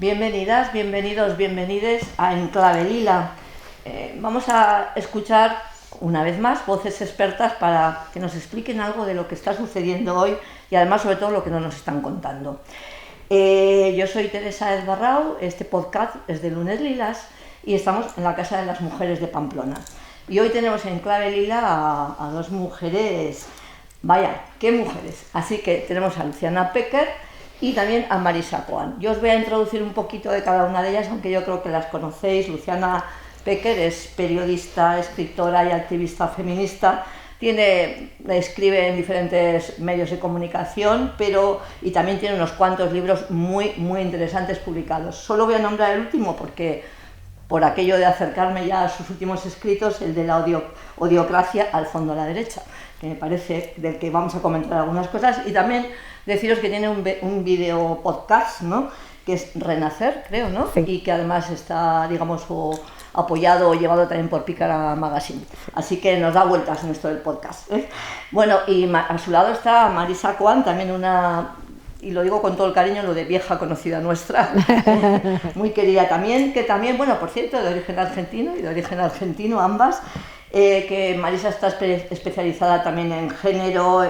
Bienvenidas, bienvenidos, bienvenides a Enclave Lila. Vamos a escuchar una vez más voces expertas para que nos expliquen algo de lo que está sucediendo hoy y además sobre todo lo que no nos están contando. Yo soy Teresa Esbarrau, este podcast es de Lunes Lilas y estamos en la Casa de las Mujeres de Pamplona. Y hoy tenemos en Enclave Lila a dos mujeres, vaya, qué mujeres. Así que tenemos a Luciana Pecker y también a Marisa Coan. Yo os voy a introducir un poquito de cada una de ellas, aunque yo creo que las conocéis. Luciana Pecker es periodista, escritora y activista feminista. Escribe en diferentes medios de comunicación, y también tiene unos cuantos libros muy interesantes publicados. Solo voy a nombrar el último porque, por aquello de acercarme ya a sus últimos escritos, el de la odiocracia al fondo a la derecha, que me parece del que vamos a comentar algunas cosas, y también deciros que tiene un video podcast, ¿no?, que es Renacer, creo, ¿no? Sí. Y que además está, digamos, apoyado o llevado también por Pícara Magazine. Así que nos da vueltas en esto del podcast, ¿eh? Bueno, y a su lado está Marisa Coan, también y lo digo con todo el cariño, lo de vieja conocida nuestra, muy querida también, que también, bueno, por cierto, de origen argentino ambas, que Marisa está especializada también en género.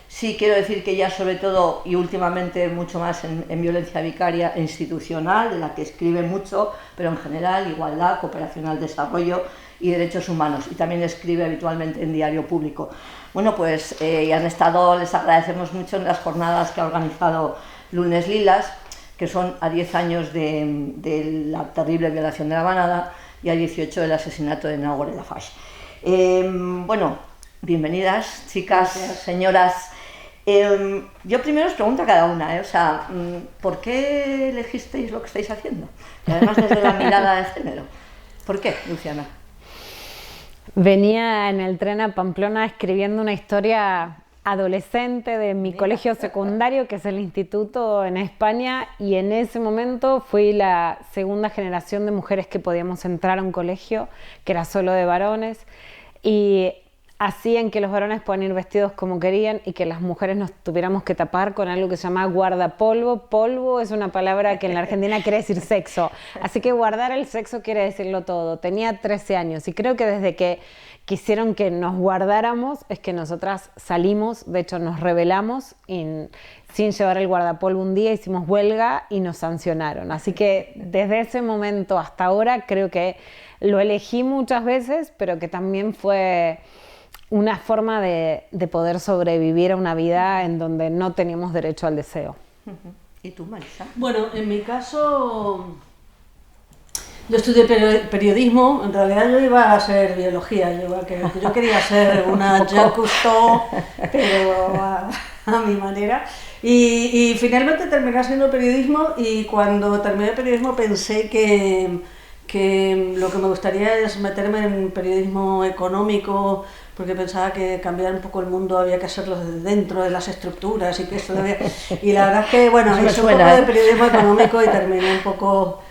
Sí, quiero decir que ella sobre todo y últimamente mucho más en violencia vicaria e institucional, de la que escribe mucho, pero en general igualdad, cooperación al desarrollo y derechos humanos, y también escribe habitualmente en Diario Público. Bueno, pues les agradecemos mucho en las jornadas que ha organizado Lunes Lilas, que son a 10 años de la terrible violación de La Manada y a 18 del asesinato de Nagore Laffage. Bueno, bienvenidas, chicas. Gracias. Señoras. Yo primero os pregunto a cada una, ¿por qué elegisteis lo que estáis haciendo? Y además desde la mirada de género. ¿Por qué, Luciana? Venía en el tren a Pamplona escribiendo una historia adolescente de mi colegio secundario, que es el instituto en España, y en ese momento fui la segunda generación de mujeres que podíamos entrar a un colegio que era solo de varones, y hacían que los varones puedan ir vestidos como querían y que las mujeres nos tuviéramos que tapar con algo que se llama guardapolvo. Polvo es una palabra que en la Argentina quiere decir sexo, así que guardar el sexo quiere decirlo todo. Tenía 13 años y creo que desde que quisieron que nos guardáramos es que nosotras salimos, de hecho nos rebelamos sin llevar el guardapolvo. Un día hicimos huelga y nos sancionaron, así que desde ese momento hasta ahora creo que lo elegí muchas veces, pero que también fue una forma de poder sobrevivir a una vida en donde no teníamos derecho al deseo. ¿Y tú, Marisa? Bueno, en mi caso, yo estudié periodismo. En realidad yo iba a hacer biología, yo quería ser una Jacques Cousteau, pero a mi manera. Y finalmente terminé haciendo periodismo, y cuando terminé periodismo pensé que lo que me gustaría es meterme en periodismo económico, porque pensaba que cambiar un poco el mundo había que hacerlo desde dentro de las estructuras y que esto debía... Y la verdad es que, bueno, hice un poco de periodismo económico y terminé un poco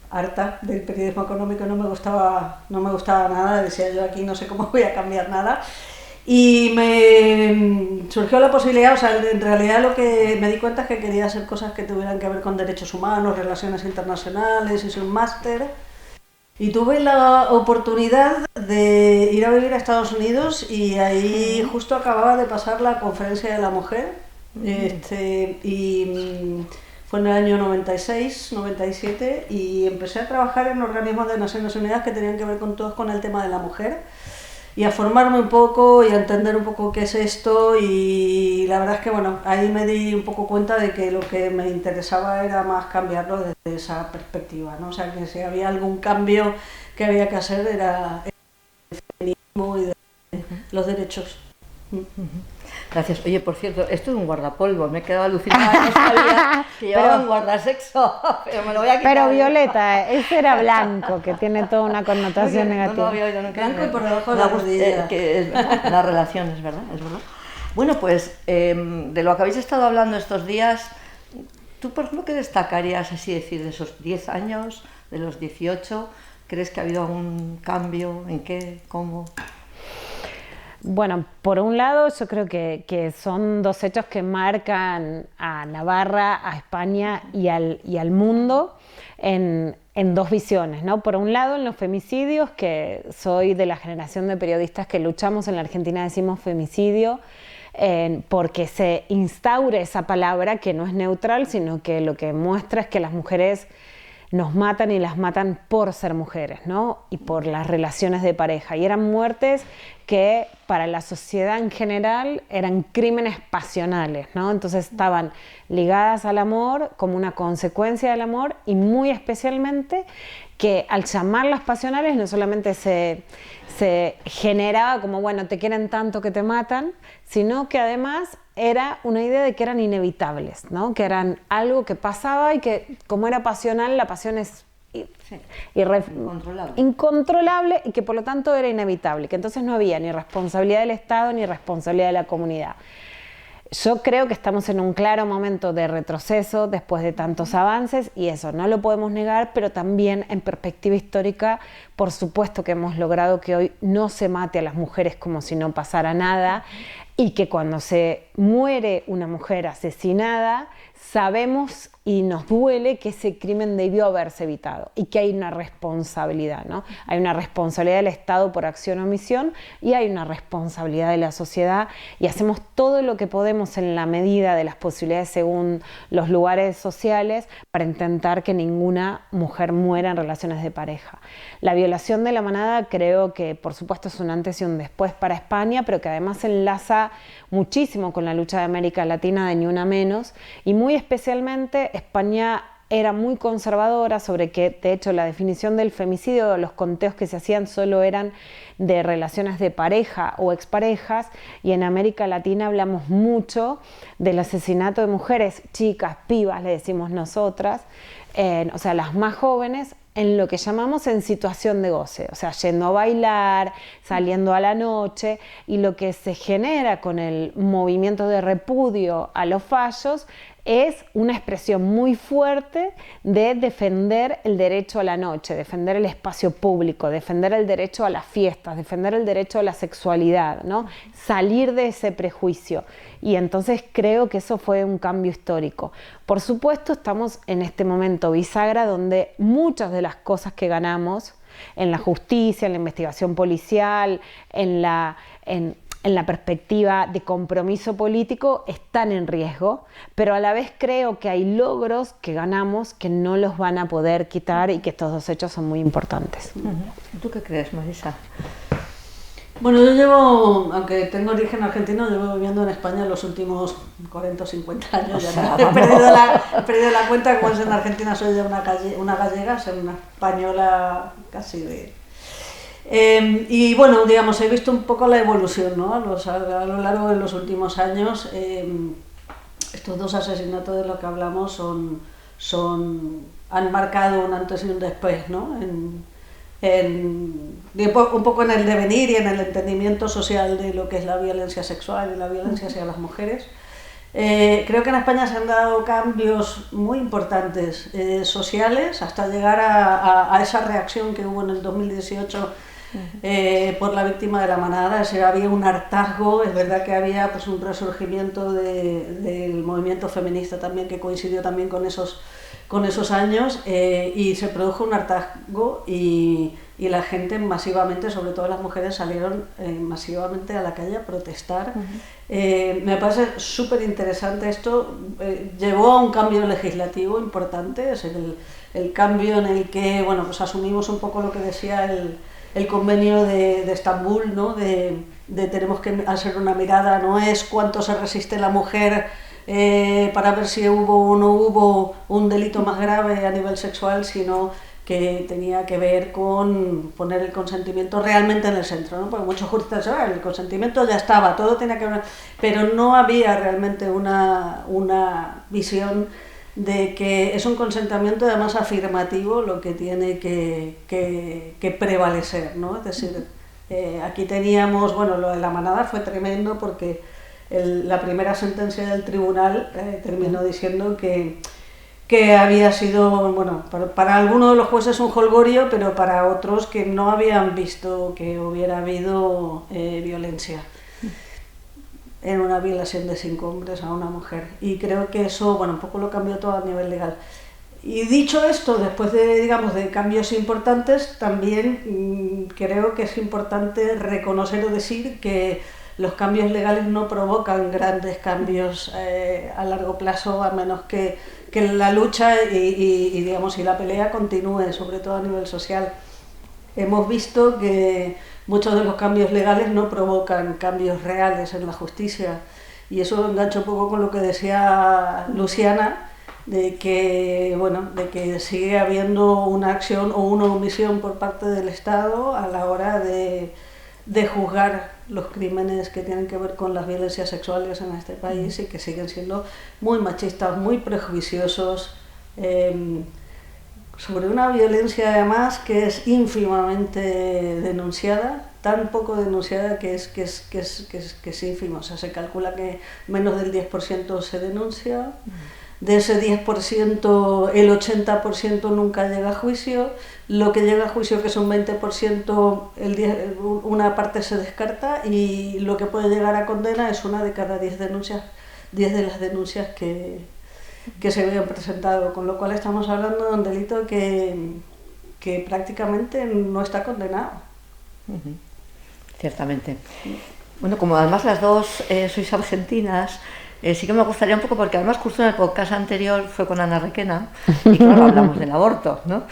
harta del periodismo económico. No me gustaba nada, decía yo, aquí no sé cómo voy a cambiar nada. Y me surgió la posibilidad, en realidad lo que me di cuenta es que quería hacer cosas que tuvieran que ver con derechos humanos, relaciones internacionales, hice un máster. Y tuve la oportunidad de ir a vivir a Estados Unidos, y ahí justo acababa de pasar la Conferencia de la Mujer, y fue en el año 96, 97, y empecé a trabajar en organismos de Naciones Unidas que tenían que ver con el tema de la mujer, y a formarme un poco y a entender un poco qué es esto, y la verdad es que bueno, ahí me di un poco cuenta de que lo que me interesaba era más cambiarlo desde esa perspectiva, ¿no? O sea, que si había algún cambio que había que hacer era el feminismo y de los derechos. Gracias. Oye, por cierto, esto es un guardapolvo, me he quedado alucinada, no sabía que llevaban guardasexo, pero me lo voy a quitar. Pero violeta, ese era blanco, que tiene toda una connotación negativa. No lo había oído nunca. Blanco y por debajo de la rodilla. Que es verdad, la relación, es verdad. Bueno, pues de lo que habéis estado hablando estos días, ¿tú por ejemplo qué destacarías, así decir, de esos 10 años, de los 18? ¿Crees que ha habido algún cambio? ¿En qué? ¿Cómo? Bueno, por un lado yo creo que son dos hechos que marcan a Navarra, a España y al mundo en dos visiones, ¿no? Por un lado en los femicidios, que soy de la generación de periodistas que luchamos en la Argentina, decimos femicidio, porque se instaure esa palabra que no es neutral, sino que lo que muestra es que las mujeres nos matan y las matan por ser mujeres, ¿no? Y por las relaciones de pareja. Y eran muertes que para la sociedad en general eran crímenes pasionales, ¿no? Entonces estaban ligadas al amor como una consecuencia del amor, y muy especialmente que al llamarlas pasionales no solamente se generaba como, bueno, te quieren tanto que te matan, sino que además era una idea de que eran inevitables, ¿no? Que eran algo que pasaba y que, como era pasional, la pasión es incontrolable, y que por lo tanto era inevitable, que entonces no había ni responsabilidad del Estado ni responsabilidad de la comunidad. Yo creo que estamos en un claro momento de retroceso después de tantos avances, y eso no lo podemos negar, pero también en perspectiva histórica, por supuesto que hemos logrado que hoy no se mate a las mujeres como si no pasara nada, y que cuando se muere una mujer asesinada, sabemos y nos duele que ese crimen debió haberse evitado, y que hay una responsabilidad, ¿no? Hay una responsabilidad del Estado por acción o omisión, y hay una responsabilidad de la sociedad, y hacemos todo lo que podemos en la medida de las posibilidades según los lugares sociales para intentar que ninguna mujer muera en relaciones de pareja. La violación de la manada creo que por supuesto es un antes y un después para España, pero que además enlaza muchísimo con la lucha de América Latina de Ni Una Menos, y muy especialmente España era muy conservadora sobre que, de hecho, la definición del femicidio, los conteos que se hacían solo eran de relaciones de pareja o exparejas, y en América Latina hablamos mucho del asesinato de mujeres, chicas, pibas, le decimos nosotras, o sea, las más jóvenes, en lo que llamamos en situación de goce, o sea, yendo a bailar, saliendo a la noche, y lo que se genera con el movimiento de repudio a los fallos es una expresión muy fuerte de defender el derecho a la noche, defender el espacio público, defender el derecho a las fiestas, defender el derecho a la sexualidad, ¿no? Salir de ese prejuicio. Y entonces creo que eso fue un cambio histórico. Por supuesto, estamos en este momento bisagra donde muchas de las cosas que ganamos en la justicia, en la investigación policial, en la perspectiva de compromiso político están en riesgo, pero a la vez creo que hay logros que ganamos que no los van a poder quitar, y que estos dos hechos son muy importantes. ¿Tú qué crees, Marisa? Bueno, yo llevo, aunque tengo origen argentino, llevo viviendo en España los últimos 40 o 50 años. O sea, he perdido la cuenta, como es en Argentina soy de una gallega, soy una española casi de... y bueno, digamos, he visto un poco la evolución, ¿no? A lo largo de los últimos años. Estos dos asesinatos de los que hablamos han marcado un antes y un después, ¿no? Un poco en el devenir y en el entendimiento social de lo que es la violencia sexual y la violencia hacia las mujeres. Creo que en España se han dado cambios muy importantes sociales, hasta llegar a esa reacción que hubo en el 2018 por la víctima de la manada. Había un hartazgo, es verdad que había pues un resurgimiento del movimiento feminista también, que coincidió también con esos años, y se produjo un hartazgo, y la gente masivamente, sobre todo las mujeres, salieron masivamente a la calle a protestar. Me parece súper interesante esto. Llevó a un cambio legislativo importante, es el cambio en el que, bueno, pues asumimos un poco lo que decía el convenio de Estambul, ¿no? De tenemos que hacer una mirada, no es cuánto se resiste la mujer para ver si hubo o no hubo un delito más grave a nivel sexual, sino que tenía que ver con poner el consentimiento realmente en el centro, ¿no? Porque muchos juristas dicen, el consentimiento ya estaba, todo tenía que ver, pero no había realmente una visión de que es un consentimiento además afirmativo lo que tiene que prevalecer, ¿no? Es decir, aquí teníamos, bueno, lo de la manada fue tremendo porque la primera sentencia del tribunal terminó diciendo que que había sido, bueno, para algunos de los jueces un jolgorio, pero para otros que no habían visto que hubiera habido violencia en una violación de 5 hombres a una mujer. Y creo que eso, bueno, un poco lo cambió todo a nivel legal. Y dicho esto, después de, digamos, de cambios importantes, también creo que es importante reconocer o decir que los cambios legales no provocan grandes cambios a largo plazo, a menos que la lucha digamos, y la pelea continúe, sobre todo a nivel social. Hemos visto que muchos de los cambios legales no provocan cambios reales en la justicia, y eso engancha un poco con lo que decía Luciana, de que, bueno, de que sigue habiendo una acción o una omisión por parte del Estado a la hora de juzgar los crímenes que tienen que ver con las violencias sexuales en este país, y que siguen siendo muy machistas, muy prejuiciosos, sobre una violencia además que es ínfimamente denunciada, tan poco denunciada que es ínfima. O sea, se calcula que menos del 10% se denuncia. De ese 10%, el 80% nunca llega a juicio. Lo que llega a juicio, que es un 20%, una parte se descarta, y lo que puede llegar a condena es una de cada 10 denuncias, 10 de las denuncias que se habían presentado, con lo cual estamos hablando de un delito que prácticamente no está condenado. Ciertamente. Bueno, como además las dos sois argentinas, sí que me gustaría un poco, porque además justo en el podcast anterior fue con Ana Requena, y claro, hablamos del aborto, ¿no?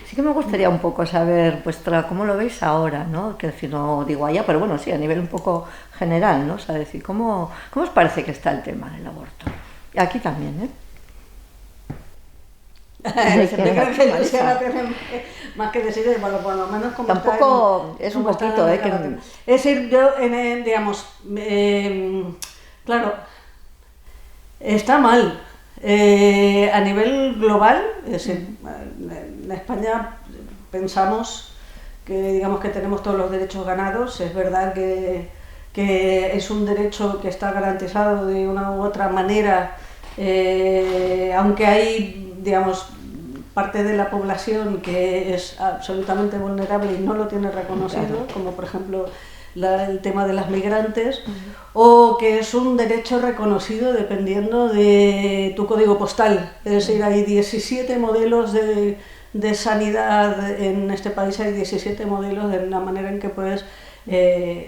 Sí que me gustaría un poco saber cómo lo veis ahora, ¿no? Que decir, no digo allá, pero bueno, sí, a nivel un poco general, ¿no? O sea, decir, ¿cómo os parece que está el tema del aborto? Y aquí también, ¿eh? Yo creo que Luciana tiene más que decir, bueno, por lo menos como tampoco está es un poquito, que... Es decir, yo, digamos, claro, está mal. A nivel global, es decir, en España pensamos que, digamos, que tenemos todos los derechos ganados. Es verdad que es un derecho que está garantizado de una u otra manera, aunque hay, digamos, parte de la población que es absolutamente vulnerable y no lo tiene reconocido, como por ejemplo el tema de las migrantes, o que es un derecho reconocido dependiendo de tu código postal. Es decir, hay 17 modelos de sanidad en este país, hay 17 modelos de la manera en que puedes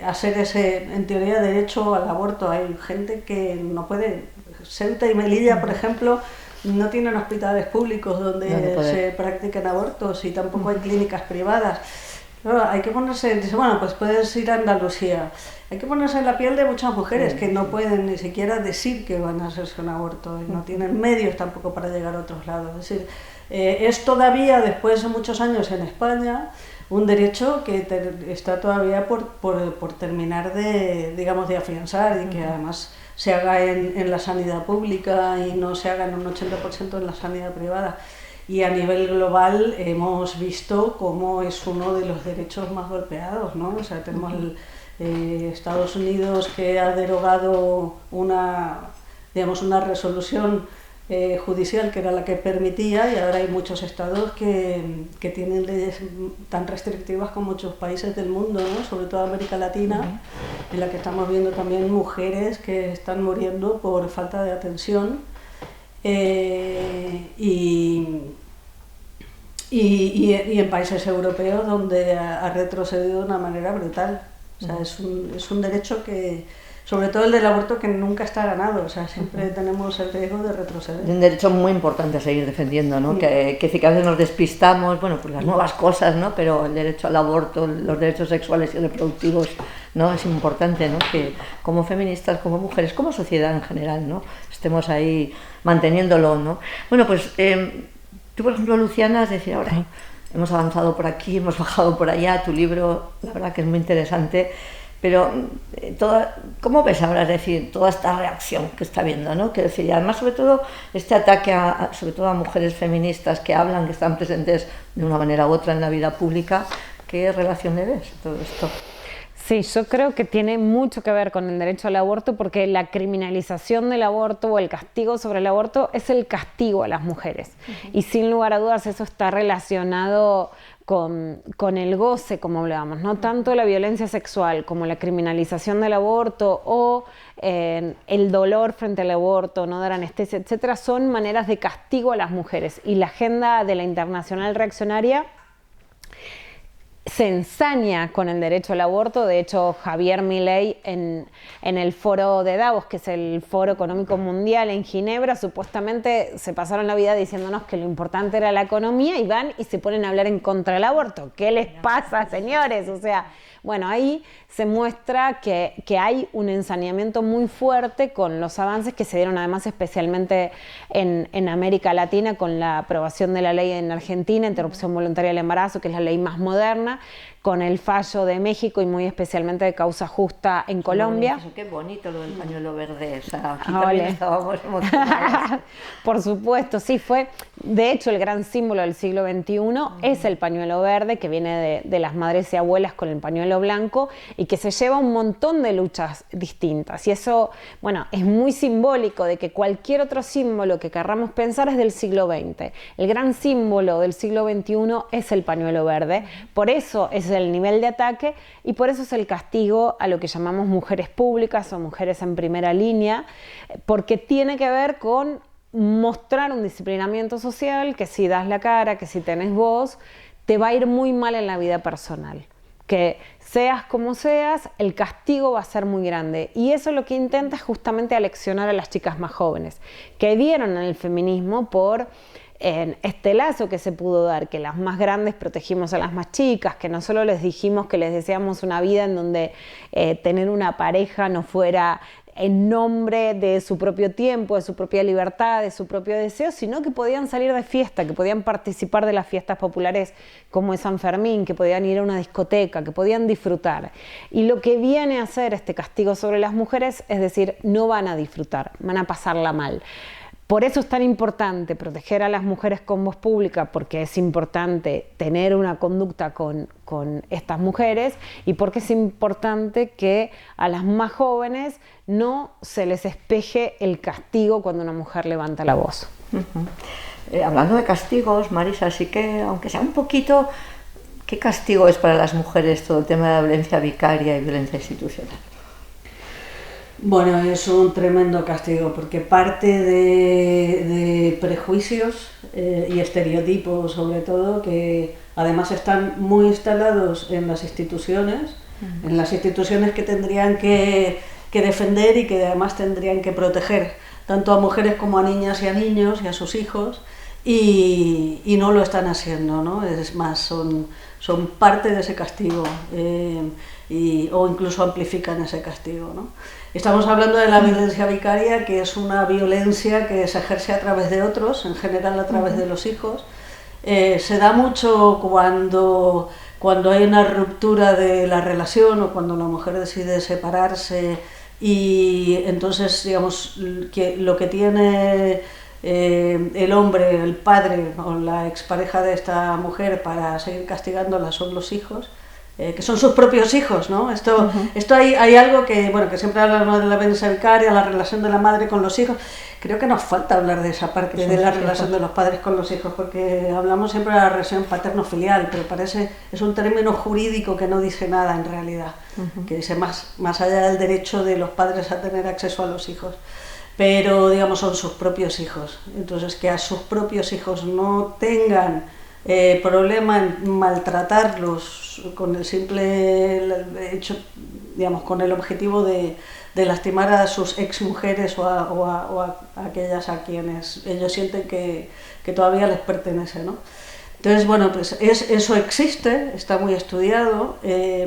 hacer ese, en teoría, derecho al aborto. Hay gente que no puede. Ceuta y Melilla, por ejemplo, no tienen hospitales públicos donde se practiquen abortos, y tampoco hay clínicas privadas. Claro, hay que ponerse, dice, bueno, pues puedes ir a Andalucía. Hay que ponerse en la piel de muchas mujeres que no pueden ni siquiera decir que van a hacerse un aborto, y no tienen medios tampoco para llegar a otros lados. Es decir, es todavía, después de muchos años en España, un derecho que está todavía por terminar de, digamos, de afianzar, y que además se haga en la sanidad pública y no se haga en un 80% en la sanidad privada. Y a nivel global hemos visto cómo es uno de los derechos más golpeados, ¿no? O sea, tenemos Estados Unidos, que ha derogado una resolución judicial que era la que permitía, y ahora hay muchos estados que tienen leyes tan restrictivas como muchos países del mundo, ¿no? Sobre todo América Latina, en la que estamos viendo también mujeres que están muriendo por falta de atención, y en países europeos donde ha retrocedido de una manera brutal. O sea, es un derecho que, sobre todo el del aborto, que nunca está ganado. O sea, siempre tenemos el riesgo de retroceder. Es un derecho muy importante a seguir defendiendo, ¿no? Que a veces nos despistamos, bueno, pues las nuevas cosas, ¿no? Pero el derecho al aborto, los derechos sexuales y reproductivos, ¿no? Es importante, ¿no? Que como feministas, como mujeres, como sociedad en general, ¿no? Estemos ahí manteniéndolo, ¿no? Bueno, pues tú, por ejemplo, Luciana, es decir, ahora hemos avanzado por aquí, hemos bajado por allá, tu libro, la verdad que es muy interesante. Pero, ¿cómo ves ahora, es decir, toda esta reacción que está habiendo, ¿no? Que decir, y además, sobre todo, este ataque sobre todo a mujeres feministas que hablan, que están presentes de una manera u otra en la vida pública, ¿qué relación le ves a todo esto? Sí, yo creo que tiene mucho que ver con el derecho al aborto porque la criminalización del aborto o el castigo sobre el aborto es el castigo a las mujeres. Y sin lugar a dudas eso está relacionado con el goce, como hablábamos, no tanto la violencia sexual como la criminalización del aborto o el dolor frente al aborto, no dar anestesia, etcétera, son maneras de castigo a las mujeres. Y la agenda de la Internacional Reaccionaria se ensaña con el derecho al aborto. De hecho, Javier Milei en el foro de Davos, que es el Foro Económico Mundial en Ginebra, supuestamente se pasaron la vida diciéndonos que lo importante era la economía y van y se ponen a hablar en contra del aborto. ¿Qué les pasa, señores? O sea, bueno, ahí se muestra que hay un ensañamiento muy fuerte con los avances que se dieron además especialmente en América Latina con la aprobación de la ley en Argentina, interrupción voluntaria del embarazo, que es la ley más moderna, con el fallo de México y muy especialmente de causa justa en Colombia. Qué bonito lo del pañuelo verde, o sea, aquí también estábamos emocionados. Por supuesto, sí, fue de hecho el gran símbolo del siglo XXI es el pañuelo verde, que viene de las madres y abuelas con el pañuelo blanco y que se lleva un montón de luchas distintas. Y eso, bueno, es muy simbólico de que cualquier otro símbolo que querramos pensar es del siglo XX. El gran símbolo del siglo XXI es el pañuelo verde, por eso es el nivel de ataque y por eso es el castigo a lo que llamamos mujeres públicas o mujeres en primera línea, porque tiene que ver con mostrar un disciplinamiento social, que si das la cara, que si tenés voz, te va a ir muy mal en la vida personal. Que seas como seas, el castigo va a ser muy grande. Y eso lo que intenta es justamente aleccionar a las chicas más jóvenes, que vieron en el feminismo por este lazo que se pudo dar, que las más grandes protegimos a las más chicas, que no solo les dijimos que les deseamos una vida en donde tener una pareja no fuera en nombre de su propio tiempo, de su propia libertad, de su propio deseo, sino que podían salir de fiesta, que podían participar de las fiestas populares como es San Fermín, que podían ir a una discoteca, que podían disfrutar. Y lo que viene a hacer este castigo sobre las mujeres es decir, no van a disfrutar, van a pasarla mal. Por eso es tan importante proteger a las mujeres con voz pública, porque es importante tener una conducta con estas mujeres y porque es importante que a las más jóvenes no se les espeje el castigo cuando una mujer levanta la voz. Hablando de castigos, Marisa, sí que, aunque sea un poquito, ¿qué castigo es para las mujeres todo el tema de la violencia vicaria y violencia institucional? Bueno, es un tremendo castigo porque parte de prejuicios y estereotipos sobre todo que además están muy instalados en las instituciones que tendrían que defender y que además tendrían que proteger tanto a mujeres como a niñas y a niños y a sus hijos y no lo están haciendo, ¿no? Es más, son parte de ese castigo o incluso amplifican ese castigo, ¿no? Estamos hablando de la violencia vicaria, que es una violencia que se ejerce a través de otros, en general a través de los hijos. Se da mucho cuando hay una ruptura de la relación o cuando la mujer decide separarse y entonces, digamos, que lo que tiene el hombre, el padre o la expareja de esta mujer para seguir castigándola son los hijos. Que son sus propios hijos, ¿no? Esto hay algo que, bueno, que siempre hablamos de la violencia vicaria, la relación de la madre con los hijos. Creo que nos falta hablar de esa parte de la relación de los padres con los hijos, porque hablamos siempre de la relación paterno-filial, pero es un término jurídico que no dice nada en realidad, que dice más allá del derecho de los padres a tener acceso a los hijos. Pero, digamos, son sus propios hijos. Entonces, que a sus propios hijos no tengan problema en maltratarlos con el simple hecho, digamos, con el objetivo de lastimar a sus exmujeres o a aquellas a quienes ellos sienten que todavía les pertenece, ¿no? Entonces, bueno, pues eso existe, está muy estudiado,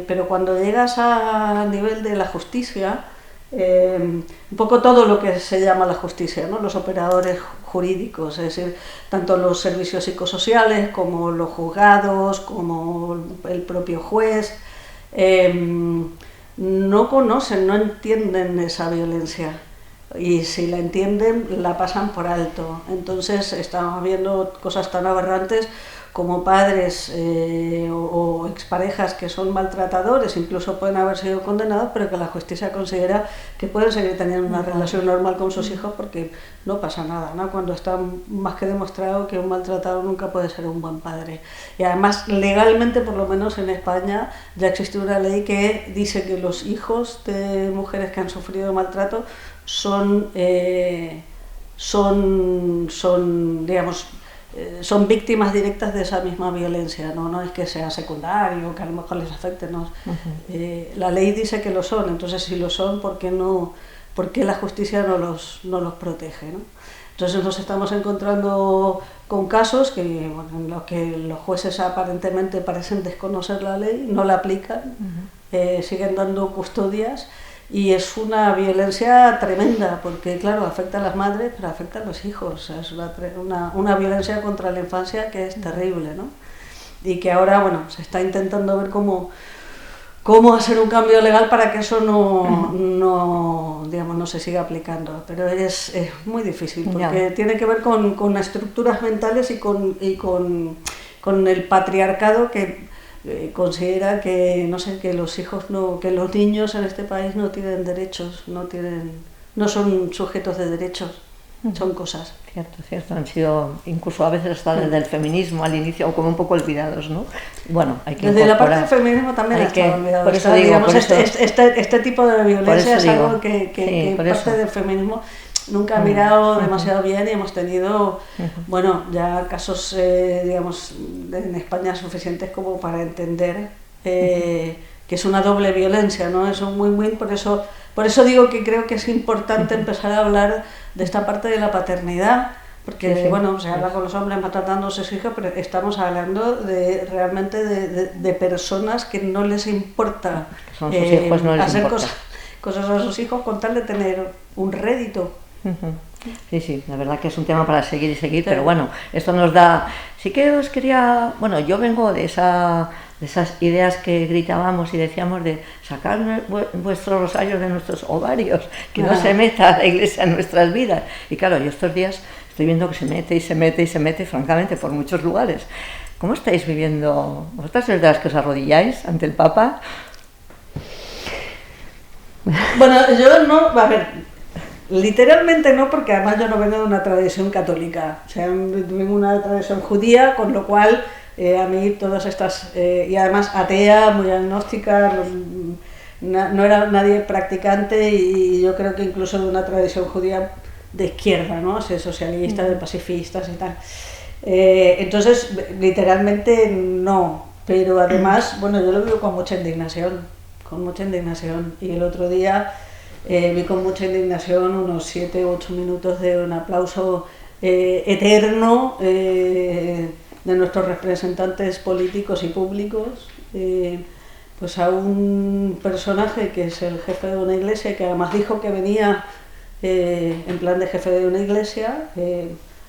pero cuando llegas al nivel de la justicia, un poco todo lo que se llama la justicia, ¿no? Los operadores jurídicos, es decir, tanto los servicios psicosociales como los juzgados, como el propio juez, no conocen, no entienden esa violencia y si la entienden la pasan por alto. Entonces estamos viendo cosas tan aberrantes como padres o exparejas que son maltratadores, incluso pueden haber sido condenados, pero que la justicia considera que pueden seguir teniendo una relación normal con sus hijos porque no pasa nada, ¿no? Cuando está más que demostrado que un maltratador nunca puede ser un buen padre. Y además, legalmente, por lo menos en España, ya existe una ley que dice que los hijos de mujeres que han sufrido maltrato son digamos, son víctimas directas de esa misma violencia, no es que sea secundario, que a lo mejor les afecte, no. La ley dice que lo son, entonces si lo son, ¿por qué la justicia no los protege, ¿no? Entonces nos estamos encontrando con casos en los que los jueces aparentemente parecen desconocer la ley, no la aplican, siguen dando custodias. Y es una violencia tremenda, porque claro, afecta a las madres, pero afecta a los hijos. O sea, es una violencia contra la infancia que es terrible, ¿no? Y que ahora, bueno, se está intentando ver cómo hacer un cambio legal para que eso no se siga aplicando. Pero es muy difícil, porque tiene que ver con estructuras mentales y con el patriarcado que considera que que los niños en este país no tienen derechos, no son sujetos de derechos, son cosas. Cierto, han sido incluso a veces hasta desde el feminismo al inicio como un poco olvidados, ¿no? Bueno, hay que desde la parte del feminismo también ha estado olvidado. Por eso digo, este tipo de violencia es algo que parte del feminismo nunca ha mirado demasiado bien, y hemos tenido, bueno, ya casos, digamos, en España suficientes como para entender que es una doble violencia, ¿no? Eso por eso digo que creo que es importante empezar a hablar de esta parte de la paternidad, porque bueno, se habla con los hombres maltratando a sus hijos, pero estamos hablando realmente de personas que no les importa son sus hijos, no les hacer importa. cosas a sus hijos con tal de tener un rédito. Sí, la verdad que es un tema para seguir y seguir, pero bueno, esto nos da... Sí que os quería... Bueno, yo vengo de esas ideas que gritábamos y decíamos de sacar vuestros rosarios de nuestros ovarios, que no se meta la Iglesia en nuestras vidas. Y claro, yo estos días estoy viendo que se mete y se mete y se mete, francamente, por muchos lugares. ¿Cómo estáis viviendo? ¿Vosotras sois de las que os arrodilláis ante el Papa? Bueno, yo no... A ver... Literalmente no, porque además yo no vengo de una tradición católica, o sea, vengo de una tradición judía, con lo cual a mí todas estas, y además atea, muy agnóstica, no era nadie practicante, y yo creo que incluso de una tradición judía de izquierda, ¿no? O sea, socialistas, de pacifistas y tal. Entonces, literalmente no, pero además, bueno, yo lo vivo con mucha indignación, y el otro día... vi con mucha indignación unos 7 u 8 minutos de un aplauso eterno de nuestros representantes políticos y públicos, pues a un personaje que es el jefe de una iglesia, que además dijo que venía en plan de jefe de una iglesia,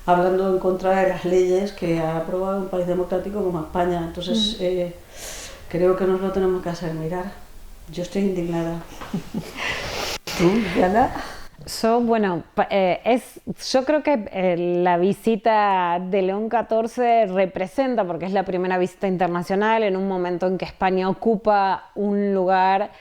hablando en contra de las leyes que ha aprobado un país democrático como España. Entonces creo que nos lo tenemos que hacer mirar. Yo estoy indignada. ¿Tú, Diana? Yo creo que la visita de León XIV representa, porque es la primera visita internacional en un momento en que España ocupa un lugar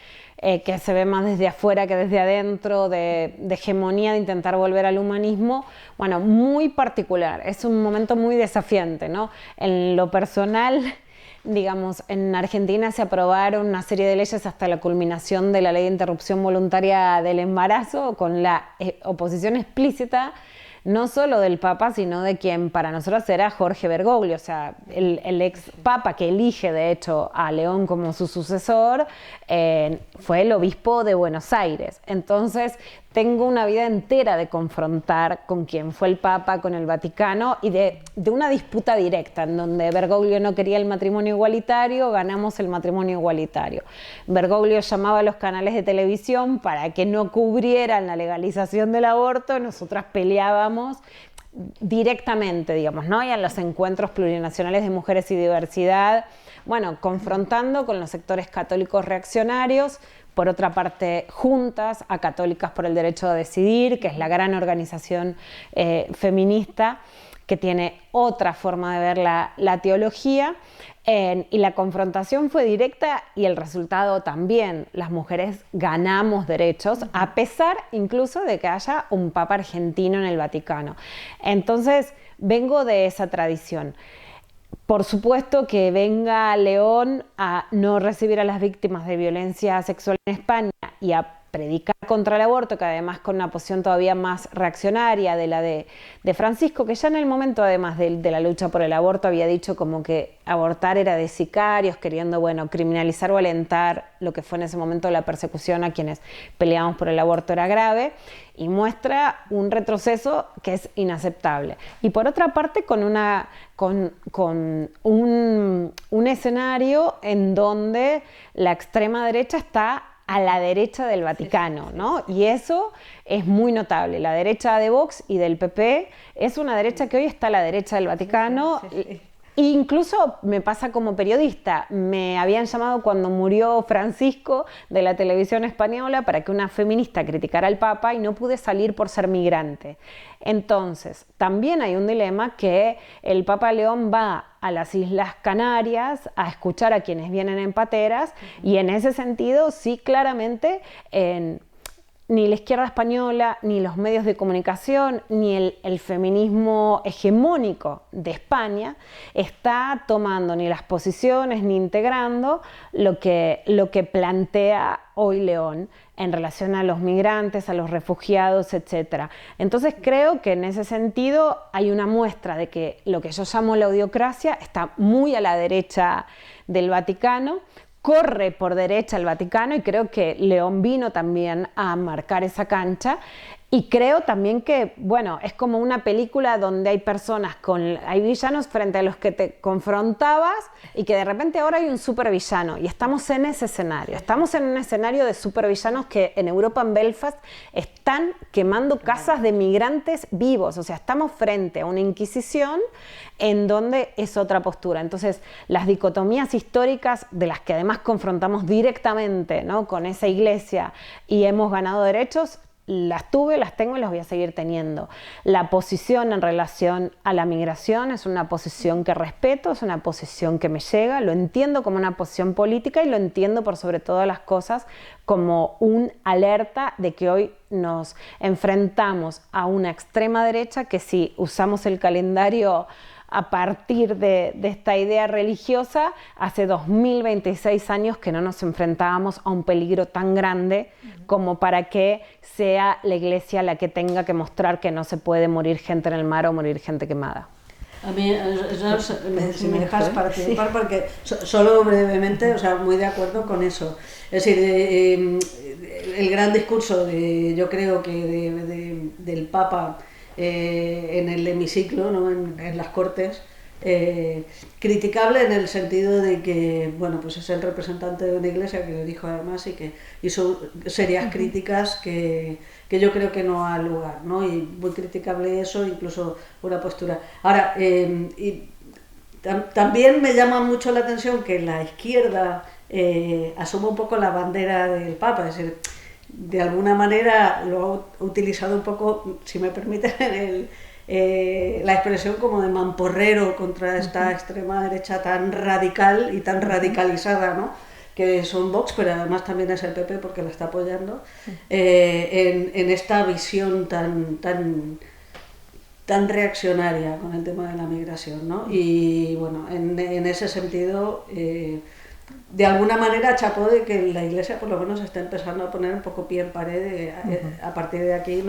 que se ve más desde afuera que desde adentro, de hegemonía, de intentar volver al humanismo, bueno, muy particular. Es un momento muy desafiante, ¿no? En lo personal... Digamos, en Argentina se aprobaron una serie de leyes hasta la culminación de la ley de interrupción voluntaria del embarazo, con la oposición explícita no solo del Papa, sino de quien para nosotros era Jorge Bergoglio, o sea, el ex Papa que elige de hecho a León como su sucesor, fue el obispo de Buenos Aires. Entonces tengo una vida entera de confrontar con quien fue el Papa, con el Vaticano, y de una disputa directa, en donde Bergoglio no quería el matrimonio igualitario, ganamos el matrimonio igualitario. Bergoglio llamaba a los canales de televisión para que no cubrieran la legalización del aborto, nosotras peleábamos directamente, digamos, ¿no? Y en los encuentros plurinacionales de mujeres y diversidad, bueno, confrontando con los sectores católicos reaccionarios. Por otra parte, Juntas a Católicas por el Derecho a Decidir, que es la gran organización feminista que tiene otra forma de ver la teología. Y la confrontación fue directa y el resultado también. Las mujeres ganamos derechos, a pesar incluso de que haya un papa argentino en el Vaticano. Entonces, vengo de esa tradición. Por supuesto que venga León a no recibir a las víctimas de violencia sexual en España y a predicar contra el aborto, que además con una posición todavía más reaccionaria de la de Francisco, que ya en el momento además de la lucha por el aborto había dicho como que abortar era de sicarios, queriendo, bueno, criminalizar o alentar lo que fue en ese momento la persecución a quienes peleábamos por el aborto era grave, y muestra un retroceso que es inaceptable. Y por otra parte con un escenario en donde la extrema derecha está a la derecha del Vaticano, ¿no? Y eso es muy notable. La derecha de Vox y del PP es una derecha que hoy está a la derecha del Vaticano. Sí. Incluso me pasa como periodista, me habían llamado cuando murió Francisco de la televisión española para que una feminista criticara al Papa y no pude salir por ser migrante. Entonces, también hay un dilema que el Papa León va a las Islas Canarias a escuchar a quienes vienen en pateras y en ese sentido sí claramente ni la izquierda española, ni los medios de comunicación, ni el feminismo hegemónico de España está tomando ni las posiciones ni integrando lo que plantea hoy León en relación a los migrantes, a los refugiados, etc. Entonces creo que en ese sentido hay una muestra de que lo que yo llamo la odiocracia está muy a la derecha del Vaticano, corre por derecha el Vaticano y creo que León vino también a marcar esa cancha. Y creo también que, bueno, es como una película donde hay personas, hay villanos frente a los que te confrontabas y que de repente ahora hay un supervillano y estamos en ese escenario. Estamos en un escenario de supervillanos que en Europa, en Belfast, están quemando casas de migrantes vivos. O sea, estamos frente a una inquisición en donde es otra postura. Entonces, las dicotomías históricas de las que además confrontamos directamente, ¿no?, con esa iglesia y hemos ganado derechos, las tuve, las tengo y las voy a seguir teniendo. La posición en relación a la migración es una posición que respeto, es una posición que me llega, lo entiendo como una posición política y lo entiendo por sobre todas las cosas como un alerta de que hoy nos enfrentamos a una extrema derecha que si usamos el calendario a partir de esta idea religiosa, hace 2026 años que no nos enfrentábamos a un peligro tan grande como para que sea la iglesia la que tenga que mostrar que no se puede morir gente en el mar o morir gente quemada. A mí, si me dejas participar, sí, porque solo brevemente, o sea, muy de acuerdo con eso. Es decir, el gran discurso, yo creo que del Papa en el hemiciclo, ¿no?, en las Cortes, criticable en el sentido de que, bueno, pues es el representante de una iglesia que lo dijo además y que hizo serias críticas que yo creo que no ha lugar, ¿no? Y muy criticable eso, incluso una postura. Ahora, también me llama mucho la atención que la izquierda asuma un poco la bandera del Papa, es decir, de alguna manera lo ha utilizado un poco, si me permiten, la expresión como de mamporrero contra esta extrema derecha tan radical y tan radicalizada, ¿no?, que son Vox, pero además también es el PP porque la está apoyando, en esta visión tan reaccionaria con el tema de la migración, ¿no? Y bueno, en ese sentido, de alguna manera chapó de que la Iglesia por lo menos está empezando a poner un poco pie en pared, a partir de aquí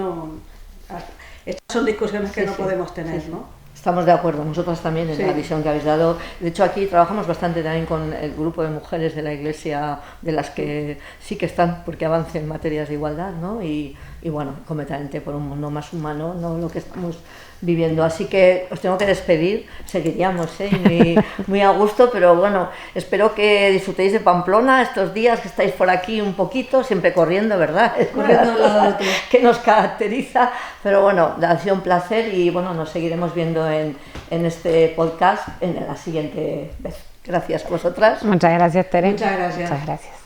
estas son discusiones que no podemos tener, ¿no? Estamos de acuerdo, nosotros también en la visión que habéis dado. De hecho, aquí trabajamos bastante también con el grupo de mujeres de la Iglesia, de las que sí que están porque avancen en materias de igualdad, ¿no? Y bueno, completamente por un mundo más humano, no lo que estamos viviendo. Así que os tengo que despedir, seguiríamos muy a gusto, pero bueno, espero que disfrutéis de Pamplona estos días que estáis por aquí un poquito, siempre corriendo, ¿verdad? Corriendo al lado que nos caracteriza, pero bueno, ha sido un placer y bueno, nos seguiremos viendo en este podcast en la siguiente vez. Gracias a vosotras. Muchas gracias, Tere. Muchas gracias. Muchas gracias.